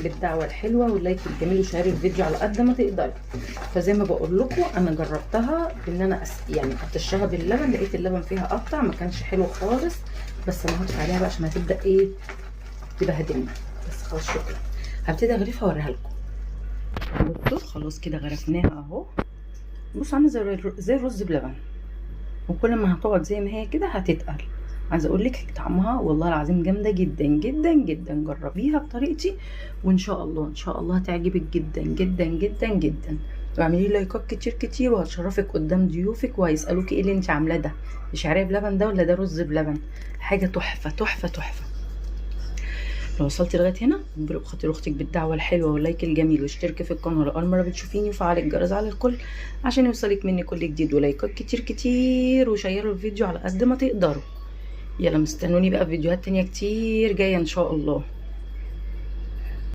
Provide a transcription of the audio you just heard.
بالدعوه الحلوه واللايك الجميل وشير الفيديو على قد ما تقدري. فزي ما بقول لكم انا جربتها بان انا يعني اطشها باللبن، لقيت اللبن فيها قطع ما كانش حلو خالص، بس انا هطفي عليها بقى عشان هتبدا ايه تبهدلنا. بس خلاص شكرا. هبتدي اغرفها واوريها لكم. بصوا خلاص كده غرفناها اهو. بصوا عامله زي الرز بلبن، وكل ما هتقعد زي ما هي كده هتتقل. عايزه اقول لك طعمها والله العظيم جامده جدا جدا جدا. جربيها بطريقتي وان شاء الله ان شاء الله هتعجبك جدا جدا جدا جدا. واعملي لي لايكات كتير كتير وهتشرفك قدام ضيوفك وهيسالوكي ايه اللي انت عاملاه ده، شعريه بلبن ده ولا ده رز بلبن؟ حاجه تحفه تحفه تحفه. لو وصلتي لغايه هنا مبروك خاطر اختك بالدعوه الحلوه واللايك الجميل واشتركي في القناه لو اول مره بتشوفيني وفعلي الجرس على الكل عشان يوصلك مني كل جديد، ولايكات كتير كتير وشيروا الفيديو على قد ما تقدروا. يلا مستنوني بقى في فيديوهات تانية كتير جايه ان شاء الله.